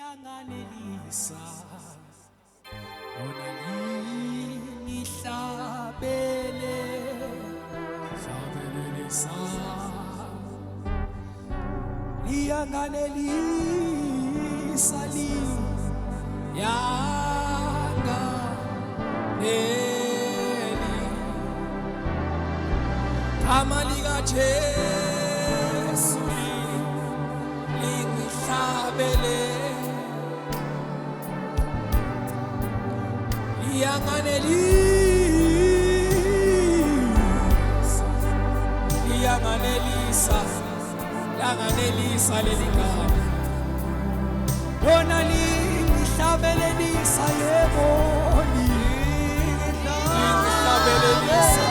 liyanganelisa lona lihlabelelisa liyanganelisa Kama likaJesu lingihlabele liyanganelisa leli gama lona lingihlabelelisa yebo lingihlabelelisa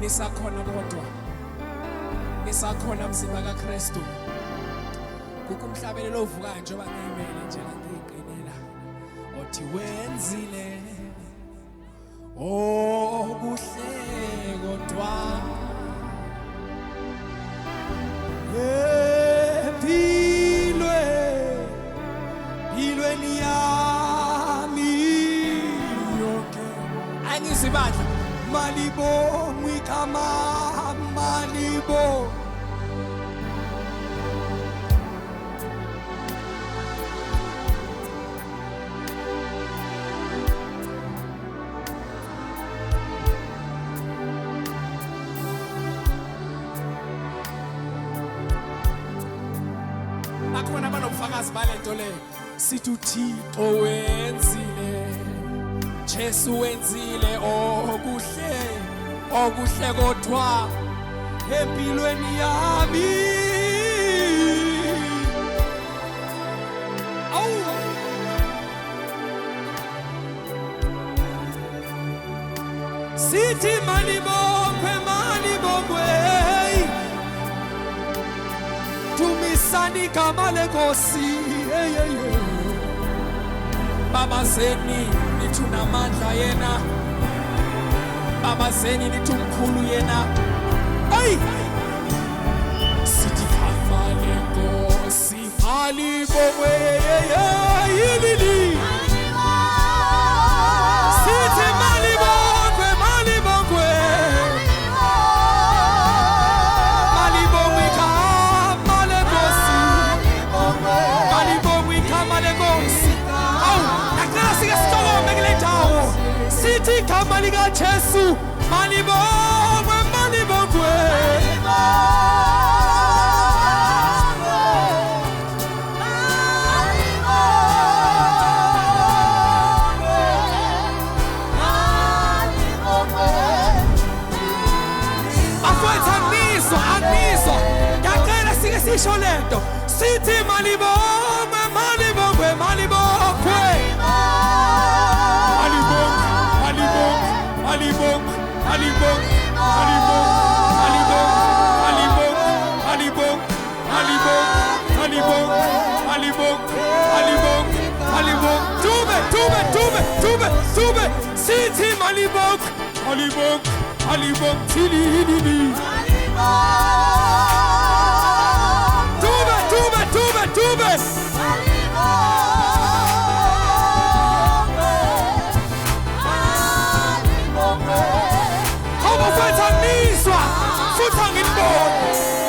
Nisakhona kodwa nisakhona mzimba kaKristu kukumhlabelelo ovukayo njengoba ngiyimele nje ngiqinela othi wenzile okuhle kodwa empilweni yami yonke angizibandla malibo mwikama malibo bakhona banobufakazi balento le sithi uThixo wenzile Jesu wenzile okuhle kodwa empilweni yami sithi malibongwe tumisani kama lenkosi Baba zeni nitunamandla yena Baba zeni nitumkhulu yena ay sithi kama lenkosi alibongwe yilili sithi malibongwe malibongwe kama lenkosi malibongwe kama lenkosi sithi kama likaJesu malibongwe bafowethu anizwa ngiyacela sike sisho lento sithi malibongwe Tube sithi malibongwe tilili tube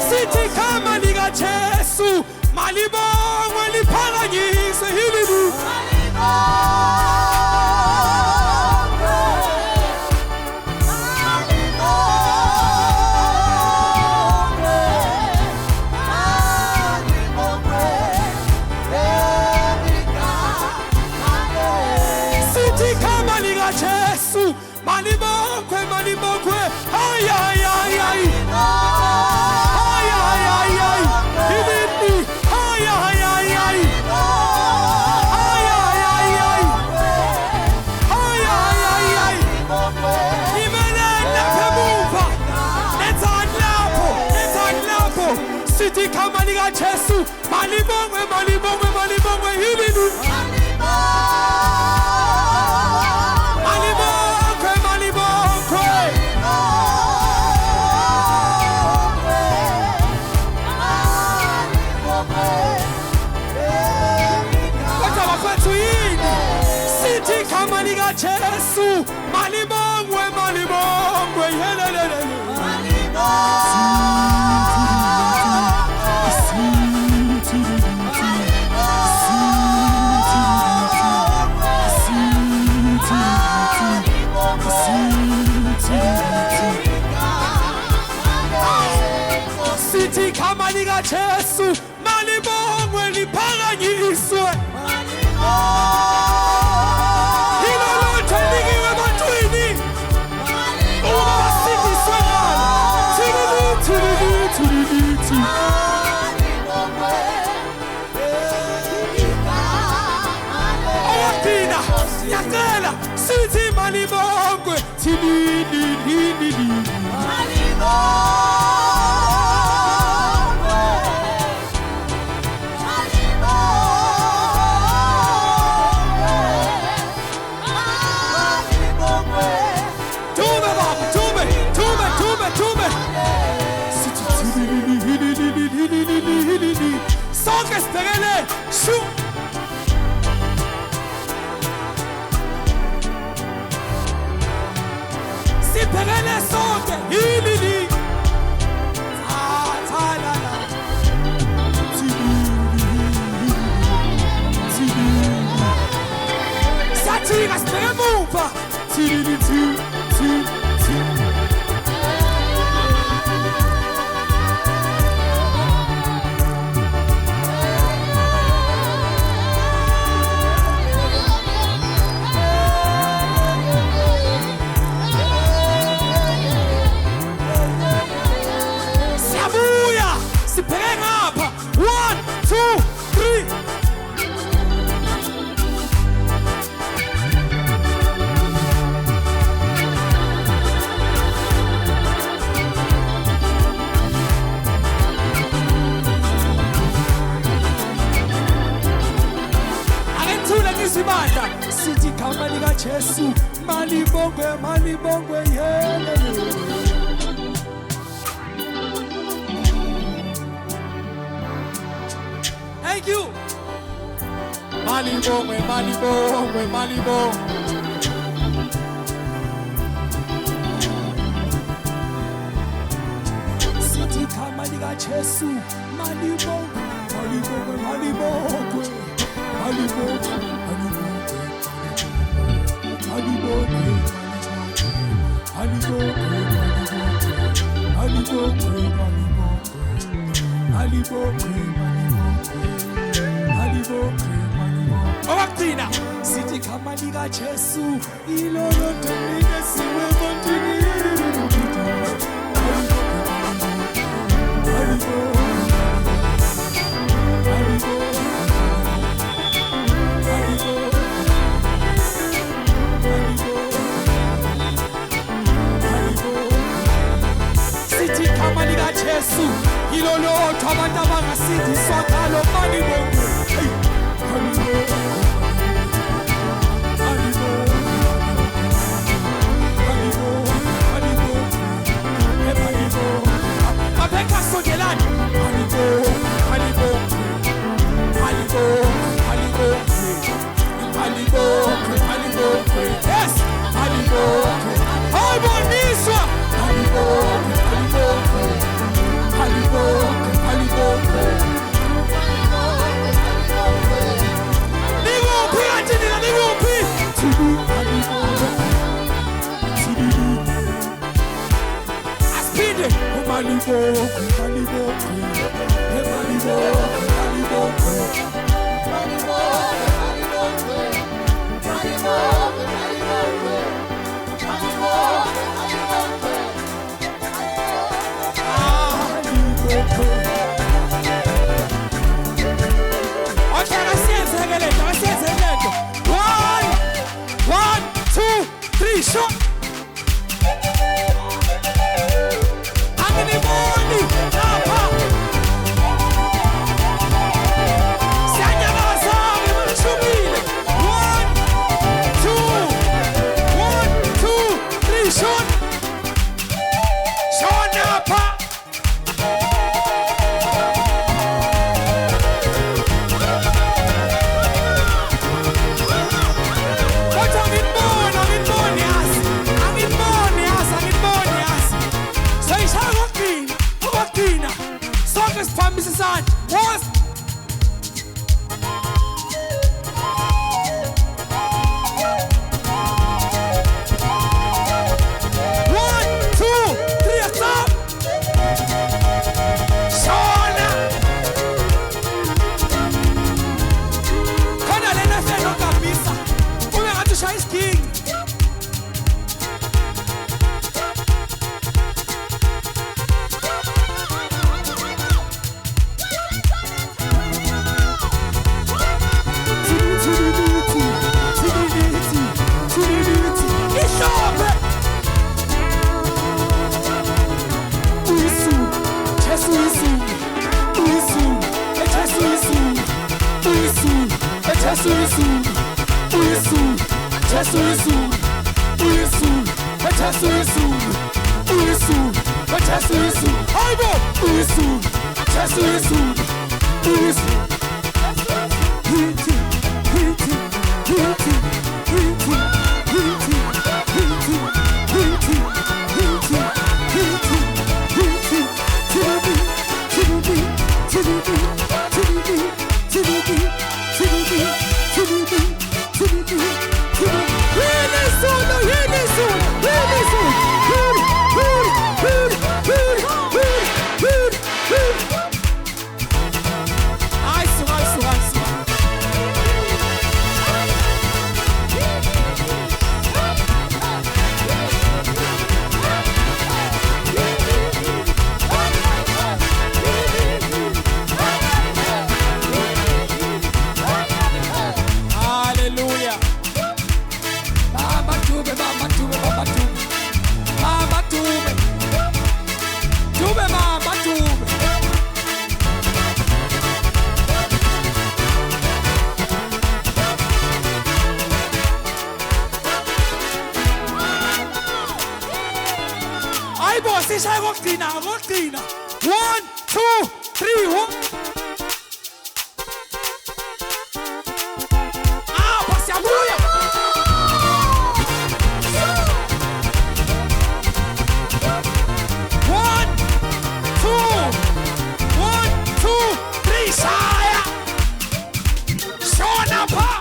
sithi kama likaJesu malibongwe liphakanyiswe hilili Sithi igama lika Jesu malibongwe malibongwe malibongwe yini malibongwe malibongwe Kodwa bafethu yini sithi igama lika Jesu malibongwe malibongwe yelelele Sithi igama lika Jesu malibongwe liphakanyiswe Hilo lonke likiwe ebantwini Uma basindiswe ngalo Thililithi Oyaphinda Yacela sithi malibongwe Thililithi Sonke sibhekele shu Sibhekele sonke hilili la la Sathika sibheke emuva Sibheke ngapha 1 2 3 Akethula ngizibandla sithi igama lika Jesu malibongwe malibongwe yelele Thank you. Malibongwe, malibongwe, malibongwe. Sithi igama lika Jesu malibongwe, malibongwe, malibongwe, malibongwe, malibongwe, malibongwe, malibongwe, Owakuthina sithi igama lika Jesu ilolonto linesiwe ebantwini Sithi igama lika Jesu ilolonto abantu abangasindiswa ngalo malibongwe sonke siphambise isandla. Rotina. 1, 2, 3, 1. Ah, passiamo via. 1, 2, 3, saia. Suona pa.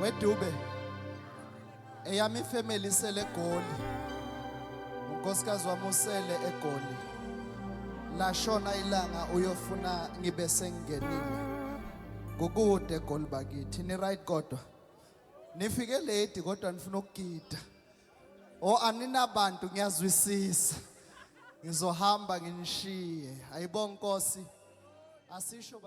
wedube eyami family sele eGoli unkosikazi wami usele eGoli lashona ilanga uyofuna ngibe sengingenile kukude eGoli bakithi ni right kodwa nifike late kodwa nifuna ukugida aninabantu ngiyazwisisa ngizohamba nginishiye ayibonke Nkosi asisho